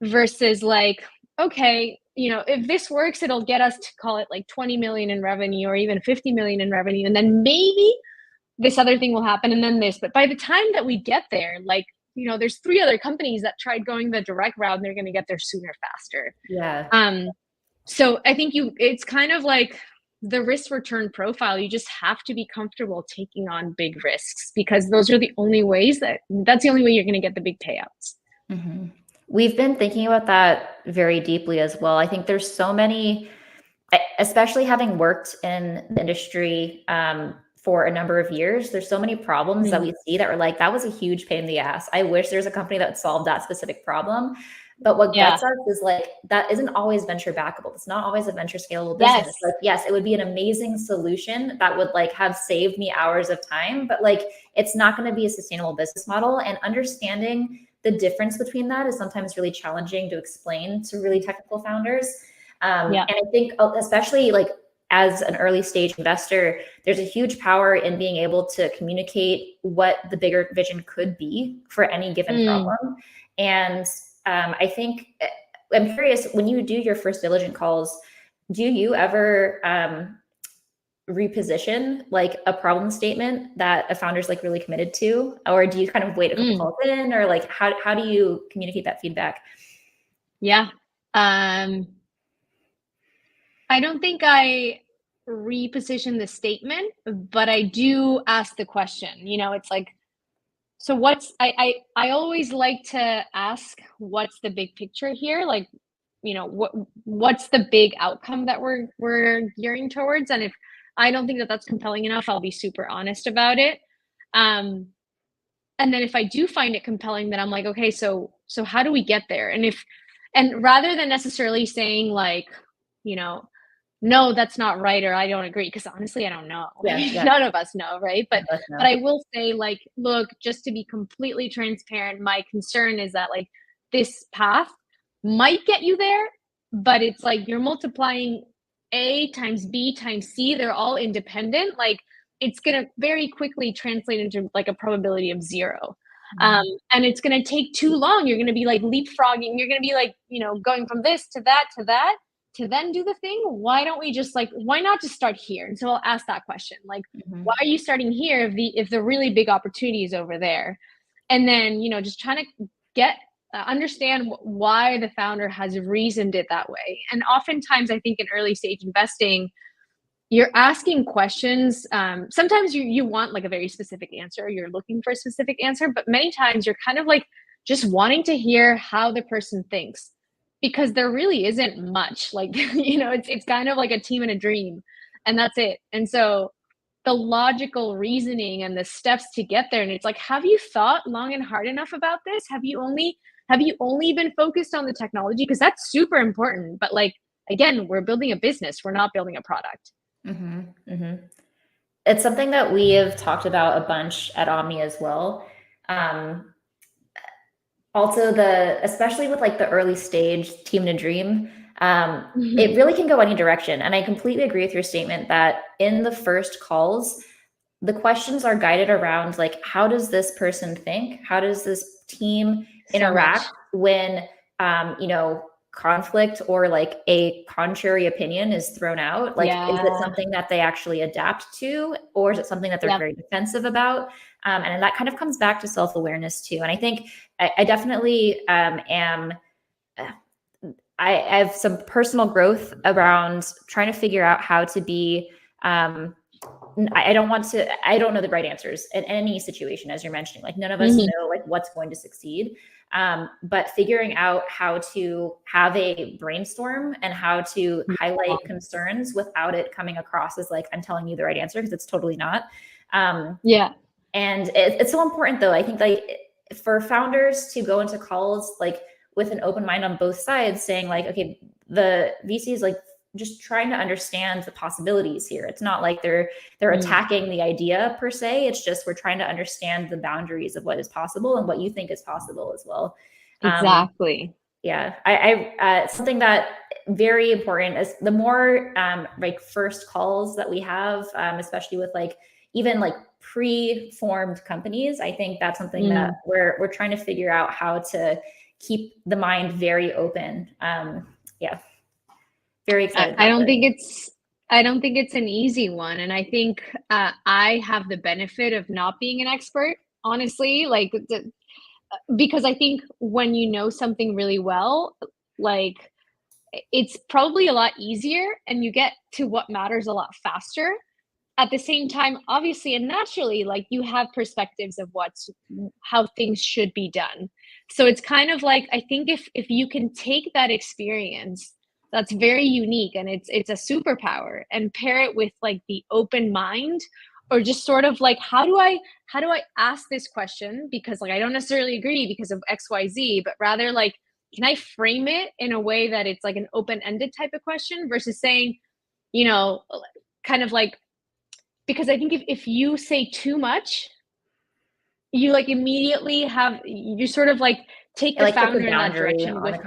versus like, okay, you know, if this works, it'll get us to call it like 20 million in revenue or even 50 million in revenue. And then maybe this other thing will happen and then this. But by the time that we get there, like, you know, there's 3 other companies that tried going the direct route and they're going to get there sooner, faster. Yeah. So I think it's kind of like the risk return profile. You just have to be comfortable taking on big risks because those are the only ways that's the only way you're going to get the big payouts. Mm-hmm. We've been thinking about that very deeply as well. I think there's so many, especially having worked in the industry for a number of years, there's so many problems that we see that are like, that was a huge pain in the ass. I wish there's a company that solved that specific problem. But what gets us is like, that isn't always venture backable. It's not always a venture scalable business. Yes. Like, yes, it would be an amazing solution that would like have saved me hours of time, but like, it's not going to be a sustainable business model. And understanding the difference between that is sometimes really challenging to explain to really technical founders. And I think especially like as an early stage investor, there's a huge power in being able to communicate what the bigger vision could be for any given problem. And I think I'm curious, when you do your first diligent calls, do you ever reposition like a problem statement that a founder's like really committed to, or do you kind of wait a couple calls in, or like how do you communicate that feedback? Yeah. I don't think I reposition the statement, but I do ask the question. You know, it's like, so I always like to ask, what's the big picture here? Like, you know, what's the big outcome that we're gearing towards? And if I don't think that that's compelling enough, I'll be super honest about it. And then if I do find it compelling, then I'm like, okay, so how do we get there? And rather than necessarily saying like, you know, no, that's not right, or I don't agree, because honestly, I don't know. Yeah. None of us know, right? But I will say, like, look, just to be completely transparent, my concern is that like this path might get you there, but it's like you're multiplying A times B times C. They're all independent. Like, it's gonna very quickly translate into like a probability of 0. And it's gonna take too long. You're gonna be like leapfrogging. You're gonna be like, you know, going from this to that to that to then do the thing. Why don't we just like, why not just start here? And so I'll ask that question, like, why are you starting here if the really big opportunity is over there? And then, you know, just trying to get understand why the founder has reasoned it that way. And oftentimes I think in early stage investing, you're asking questions. Sometimes you want like a very specific answer, you're looking for a specific answer, but many times you're kind of like just wanting to hear how the person thinks, because there really isn't much. Like, you know, it's kind of like a team and a dream, and that's it. And so the logical reasoning and the steps to get there, and it's like, have you thought long and hard enough about this? Have you only been focused on the technology? Because that's super important. But like, again, we're building a business, we're not building a product. It's something that we have talked about a bunch at Omni as well. Also, especially with like the early stage team and a dream, it really can go any direction. And I completely agree with your statement that in the first calls, the questions are guided around like, how does this person think? How does this team So interact much. when, you know, conflict or like a contrary opinion is thrown out? Like, is it something that they actually adapt to, or is it something that they're very defensive about? And that kind of comes back to self-awareness too. And I think I definitely I have some personal growth around trying to figure out how to be, I don't know the right answers in any situation, as you're mentioning. Like, none of us know like what's going to succeed. But figuring out how to have a brainstorm and how to highlight concerns without it coming across as like, I'm telling you the right answer, because it's totally not. And it's so important though. I think like for founders to go into calls like with an open mind on both sides, saying like, okay, the VC is like just trying to understand the possibilities here. It's not like they're attacking the idea per se. It's just, we're trying to understand the boundaries of what is possible and what you think is possible as well. Exactly. Yeah. I something that very important is the more like first calls that we have, especially with like even like pre-formed companies. I think that's something that we're trying to figure out how to keep the mind very open. Very excited. I don't think it's an easy one. And I think I have the benefit of not being an expert, honestly, like because I think when you know something really well, like it's probably a lot easier and you get to what matters a lot faster. At the same time, obviously and naturally, like you have perspectives of how things should be done. So it's kind of like, I think if you can take that experience that's very unique and it's a superpower, and pair it with like the open mind, or just sort of like, how do I ask this question, because like I don't necessarily agree because of XYZ, but rather like, can I frame it in a way that it's like an open-ended type of question, versus saying, you know, kind of like, because I think if you say too much, you like immediately you sort of like take the founder in that direction with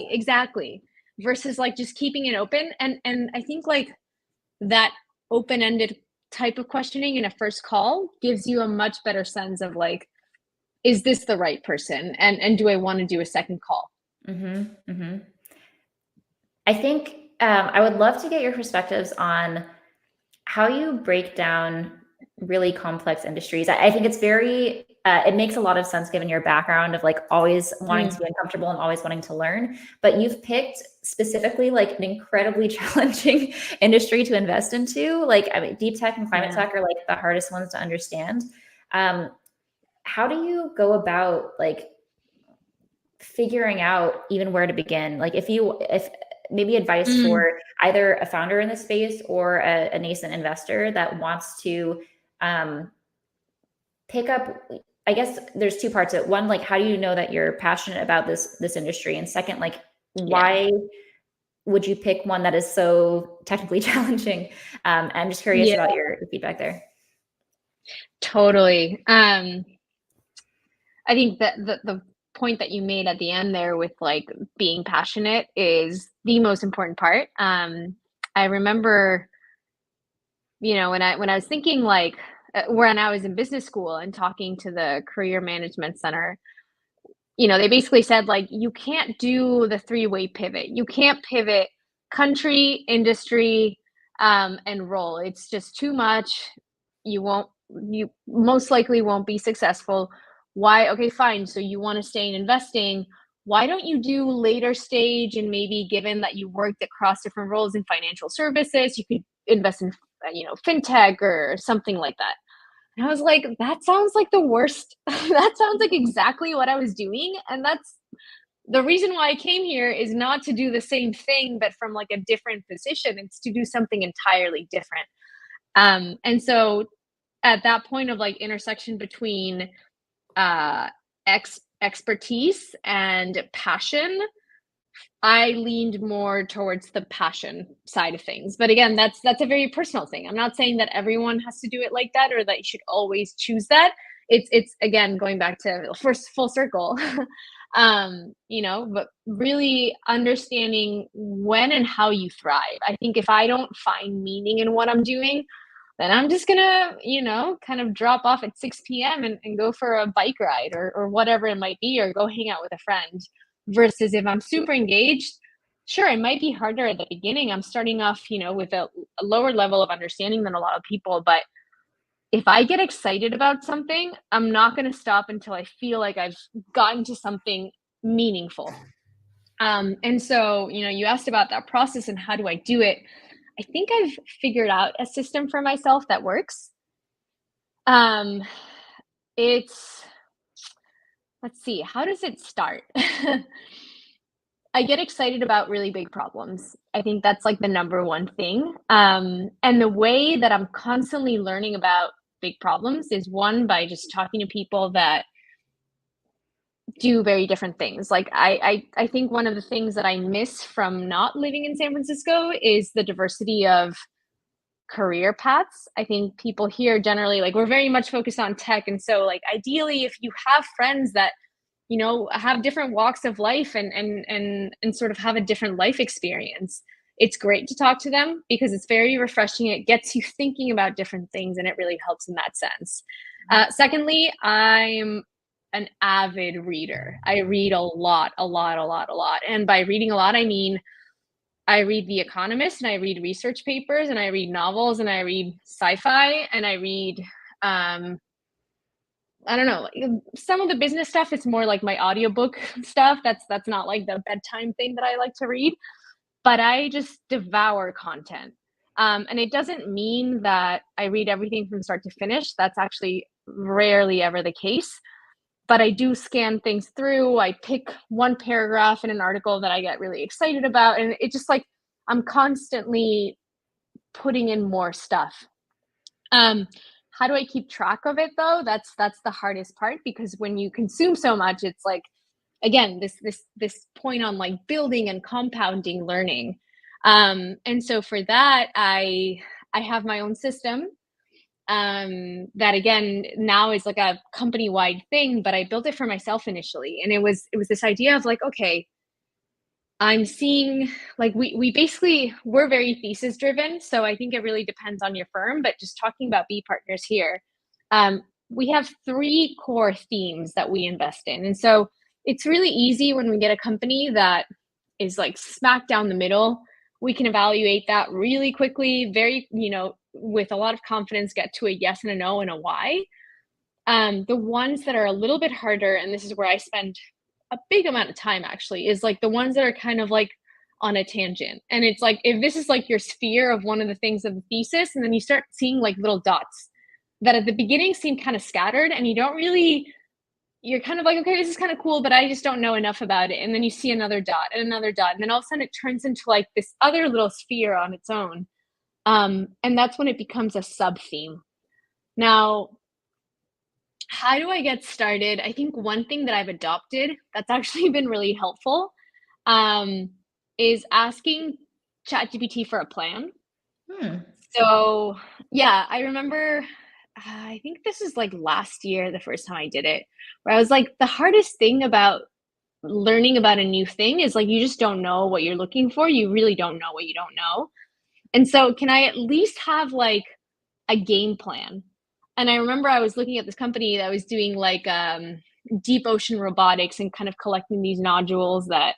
exactly, versus like just keeping it open. And I think like that open-ended type of questioning in a first call gives you a much better sense of like, is this the right person, and do I want to do a second call? I think I would love to get your perspectives on how you break down really complex industries. I think it's very, it makes a lot of sense given your background of like always wanting to be uncomfortable and always wanting to learn, but you've picked specifically like an incredibly challenging industry to invest into. Like, I mean, deep tech and climate tech are like the hardest ones to understand. How do you go about like figuring out even where to begin? Like if maybe advice for either a founder in the space or a nascent investor that wants to pick up, I guess there's two parts of it. One, like, how do you know that you're passionate about this industry? And second, like, why would you pick one that is so technically challenging? I'm just curious about your feedback there. Totally. I think that the point that you made at the end there with like being passionate is the most important part. I remember, you know, when I was thinking like when I was in business school and talking to the career management center, you know, they basically said like, you can't do the three-way pivot. You can't pivot country, industry, and role. It's just too much. You most likely won't be successful. Why? Okay, fine. So you want to stay in investing. Why don't you do later stage, and maybe given that you worked across different roles in financial services, you could invest in, you know, fintech or something like that. And I was like, that sounds like the worst. That sounds like exactly what I was doing. And that's the reason why I came here, is not to do the same thing, but from like a different position. It's to do something entirely different. And so at that point of like intersection between expertise and passion, I leaned more towards the passion side of things. But again, that's a very personal thing. I'm not saying that everyone has to do it like that, or that you should always choose that. It's again going back to first full circle. You know, but really understanding when and how you thrive. I think if I don't find meaning in what I'm doing, then I'm just gonna, kind of drop off at 6 p.m. and go for a bike ride or whatever it might be, or go hang out with a friend. Versus if I'm super engaged, sure, it might be harder at the beginning. I'm starting off, with a lower level of understanding than a lot of people. But if I get excited about something, I'm not going to stop until I feel like I've gotten to something meaningful. And so, you asked about that process and how do I do it? I think I've figured out a system for myself that works. Let's see, how does it start? I get excited about really big problems. I think that's like the number one thing. And the way that I'm constantly learning about big problems is one, by just talking to people that do very different things. Like I think one of the things that I miss from not living in San Francisco is the diversity of career paths. I think people here generally, like, we're very much focused on tech. And so, like, ideally, if you have friends that, have different walks of life and sort of have a different life experience, it's great to talk to them because it's very refreshing. It gets you thinking about different things and it really helps in that sense. Secondly, I'm an avid reader. I read a lot. And by reading a lot, I mean, I read The Economist and I read research papers and I read novels and I read sci-fi and I read, I don't know, some of the business stuff. It's more like my audiobook stuff. That's not like the bedtime thing that I like to read, but I just devour content. And it doesn't mean that I read everything from start to finish. That's actually rarely ever the case. But I do scan things through. I pick one paragraph in an article that I get really excited about. And it's just like, I'm constantly putting in more stuff. How do I keep track of it though? That's the hardest part, because when you consume so much, it's like, again, this point on like building and compounding learning. And so for that, I have my own system. That again now is like a company-wide thing, but I built it for myself initially. And it was this idea of like, okay, I'm seeing, like, we're very thesis driven. So I think it really depends on your firm, but just talking about B partners here, we have 3 core themes that we invest in. And so it's really easy when we get a company that is like smack down the middle. We can evaluate that really quickly, very, with a lot of confidence, get to a yes and a no and a why. The ones that are a little bit harder, and this is where I spend a big amount of time actually, is like the ones that are kind of like on a tangent. And it's like, if this is like your sphere of one of the things of the thesis, and then you start seeing like little dots that at the beginning seem kind of scattered, and you're kind of like, okay, this is kind of cool, but I just don't know enough about it. And then you see another dot and another dot, and then all of a sudden it turns into like this other little sphere on its own. And that's when it becomes a sub theme. Now, how do I get started? I think one thing that I've adopted that's actually been really helpful is asking ChatGPT for a plan. So yeah, I remember, I think this is like last year, the first time I did it, where I was like, the hardest thing about learning about a new thing is like, you just don't know what you're looking for. You really don't know what you don't know. And so can I at least have like a game plan? And I remember I was looking at this company that was doing like deep ocean robotics and kind of collecting these nodules that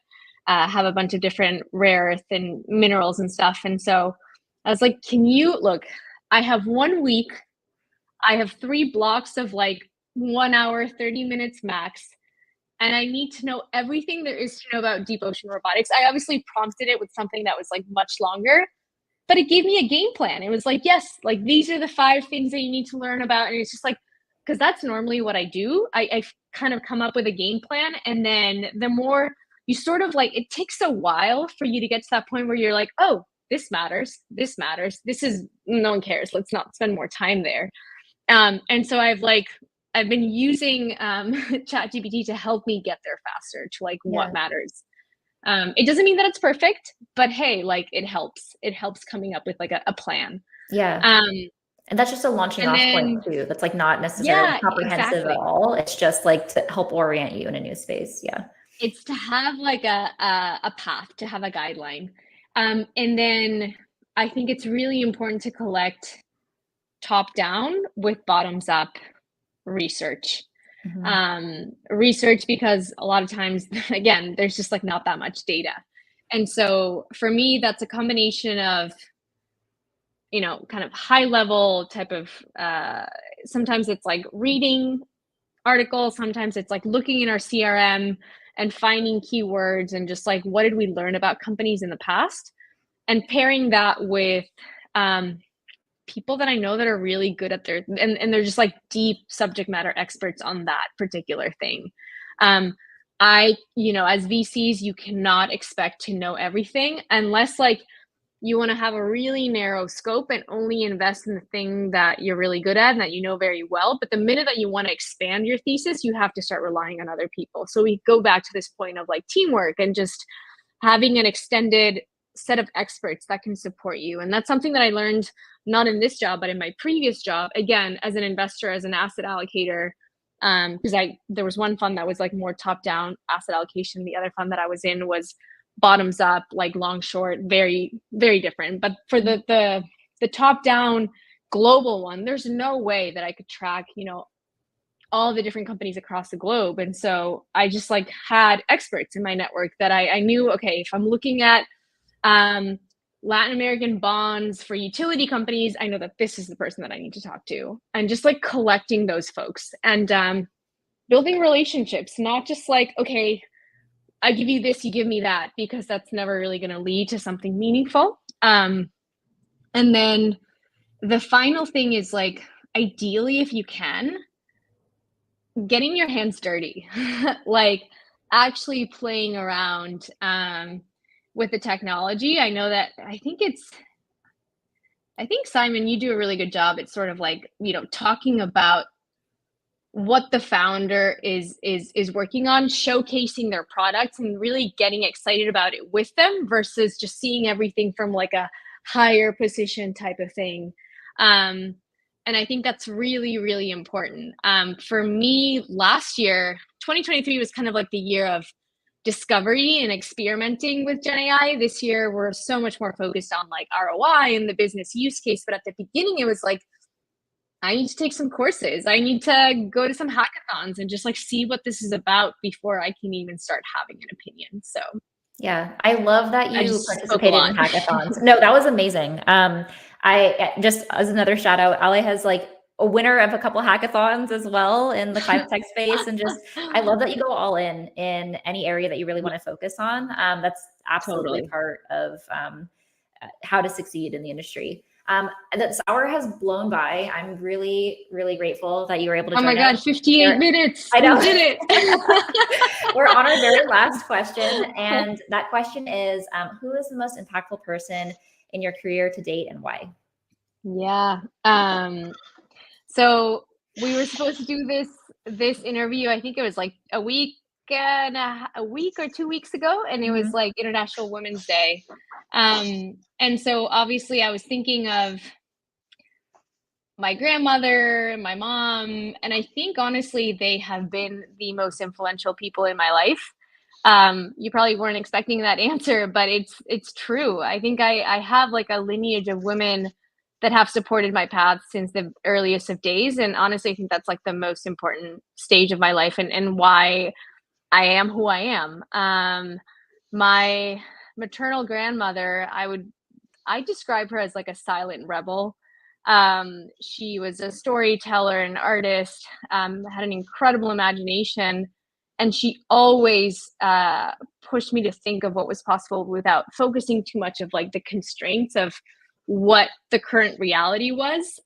have a bunch of different rare earth and minerals and stuff. And so I was like, can you look, I have 1 week. I have 3 blocks of like 1 hour, 30 minutes max. And I need to know everything there is to know about deep ocean robotics. I obviously prompted it with something that was like much longer, but it gave me a game plan. It was like, yes, like these are the 5 things that you need to learn about. And it's just like, because that's normally what I do. I kind of come up with a game plan. And then the more you sort of like, it takes a while for you to get to that point where you're like, oh, this matters. This matters. This is, no one cares. Let's not spend more time there. And so I've been using ChatGPT to help me get there faster to like what matters. It doesn't mean that it's perfect, but hey, like it helps. It helps coming up with like a plan. Yeah. And that's just a launching off point too. That's like not necessarily comprehensive at all. It's just like to help orient you in a new space. Yeah. It's to have like a path, to have a guideline. And then I think it's really important to collect top down with bottoms up research. Research, because a lot of times, again, there's just like not that much data. And so for me, that's a combination of, kind of high level type of, sometimes it's like reading articles, sometimes it's like looking in our CRM and finding keywords and just like, what did we learn about companies in the past? And pairing that with people that I know that are really good at their, and they're just like deep subject matter experts on that particular thing. As VCs, you cannot expect to know everything unless like you want to have a really narrow scope and only invest in the thing that you're really good at and that you know very well. But the minute that you want to expand your thesis, you have to start relying on other people. So we go back to this point of like teamwork and just having an extended set of experts that can support you. And that's something that I learned not in this job, but in my previous job, again, as an investor, as an asset allocator, because there was one fund that was like more top down asset allocation. The other fund that I was in was bottoms up, like long short, very, very different. But for the top down global one, there's no way that I could track, all the different companies across the globe. And so I just like had experts in my network that I knew, okay, if I'm looking at Latin American bonds for utility companies, I know that this is the person that I need to talk to. And just like collecting those folks and building relationships, not just like, okay, I give you this, you give me that, because that's never really going to lead to something meaningful. And then the final thing is like, ideally, if you can, getting your hands dirty, like actually playing around with the technology. I know that I think Simon, you do a really good job. It's sort of like, talking about what the founder is working on, showcasing their products and really getting excited about it with them versus just seeing everything from like a higher position type of thing. And I think that's really, really important. For me, last year, 2023 was kind of like the year of discovery and experimenting with Gen AI. This year, we're so much more focused on like ROI and the business use case. But at the beginning, it was like, I need to take some courses. I need to go to some hackathons and just like see what this is about before I can even start having an opinion. So yeah, I love that you participated in hackathons. No, that was amazing. I just, as another shout out, Ale has like a winner of a couple hackathons as well in the climate tech space. And just, I love that you go all in any area that you really want to focus on. That's absolutely part of how to succeed in the industry. This hour has blown by. I'm really, really grateful that you were able to join us. Oh my God, 58 minutes. I know. We did it. We're on our very last question. And that question is, who is the most impactful person in your career to date and why? Yeah. So we were supposed to do this interview, I think it was like a week or 2 weeks ago, and it was like International Women's Day. And so obviously I was thinking of my grandmother, my mom, and I think honestly they have been the most influential people in my life. You probably weren't expecting that answer, but it's true. I think I have like a lineage of women that have supported my path since the earliest of days. And honestly, I think that's like the most important stage of my life and why I am who I am. My maternal grandmother, I describe her as like a silent rebel. She was a storyteller, an artist, had an incredible imagination, and she always pushed me to think of what was possible without focusing too much of like the constraints of what the current reality was.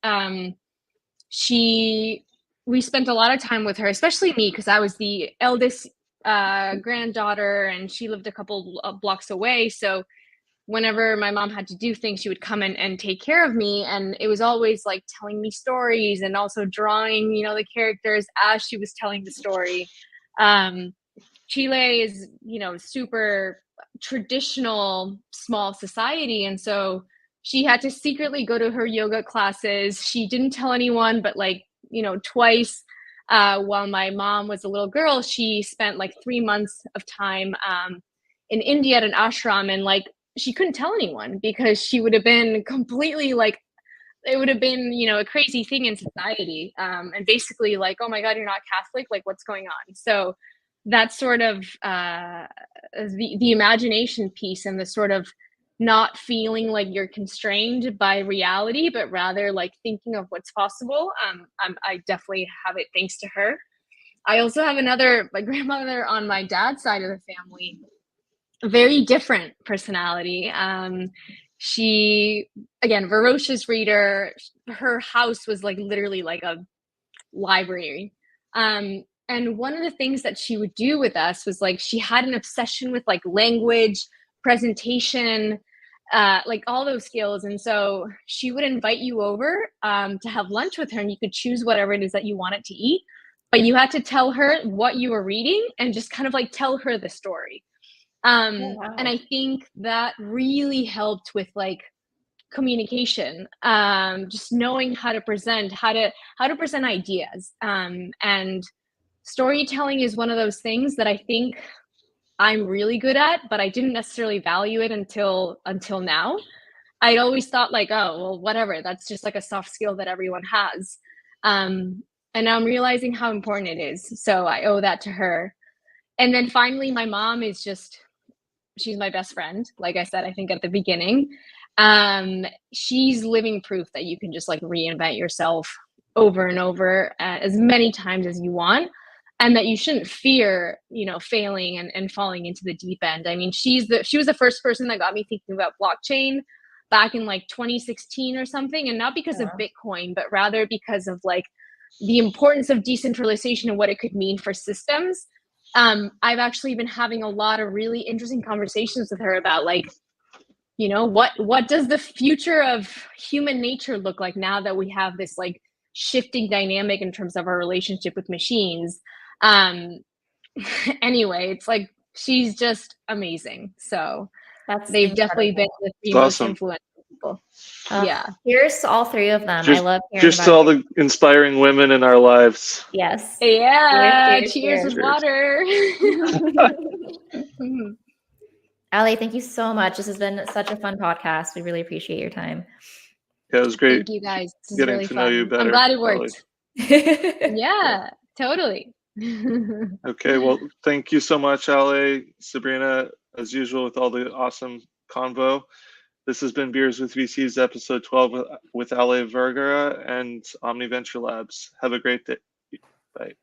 We spent a lot of time with her, especially me, because I was the eldest granddaughter and she lived a couple blocks away. So whenever my mom had to do things, she would come and take care of me. And it was always like telling me stories and also drawing, the characters as she was telling the story. Chile is, super traditional small society. And so she had to secretly go to her yoga classes. She didn't tell anyone, but twice while my mom was a little girl, she spent like 3 months of time in India at an ashram, and like she couldn't tell anyone because she would have been completely like it would have been, you know, a crazy thing in society. And basically like, oh my God, you're not Catholic, like what's going on? So that's sort of the imagination piece, and the sort of not feeling like you're constrained by reality, but rather like thinking of what's possible. I definitely have it thanks to her. I also have my grandmother on my dad's side of the family, a very different personality. She, again, voracious reader. Her house was like literally like a library. And one of the things that she would do with us was like, she had an obsession with like language, presentation, like all those skills. And so she would invite you over to have lunch with her, and you could choose whatever it is that you wanted to eat, but you had to tell her what you were reading and just kind of like tell her the story. Oh, wow. And I think that really helped with like communication, just knowing how to present, how to present ideas. And storytelling is one of those things that I think I'm really good at, but I didn't necessarily value it until now. I always thought like, oh, well, whatever, that's just like a soft skill that everyone has. And now I'm realizing how important it is. So I owe that to her. And then finally, my mom is just, she's my best friend. Like I said, I think at the beginning, she's living proof that you can just like reinvent yourself over and over as many times as you want, and that you shouldn't fear, you know, failing and falling into the deep end. I mean, she was the first person that got me thinking about blockchain back in like 2016 or something, and not because of Bitcoin, but rather because of like the importance of decentralization and what it could mean for systems. I've actually been having a lot of really interesting conversations with her about like, you know, what does the future of human nature look like now that we have this like shifting dynamic in terms of our relationship with machines. Anyway, it's like she's just amazing. So they've definitely been the three most influential people. Yeah. Here's to all three of them. I love hearing cheers to all the inspiring women in our lives. Yes. Yeah. Cheers with water. Ali, thank you so much. This has been such a fun podcast. We really appreciate your time. Yeah, it was great. Thank you guys. This is getting really to fun. know you better. I'm glad it worked. Yeah, totally. Okay, well, thank you so much, Ali, Sabrina, as usual, with all the awesome convo. This has been Beers with VCs, episode 12 with Ali Vergara and Omni Venture Labs. Have a great day. Bye.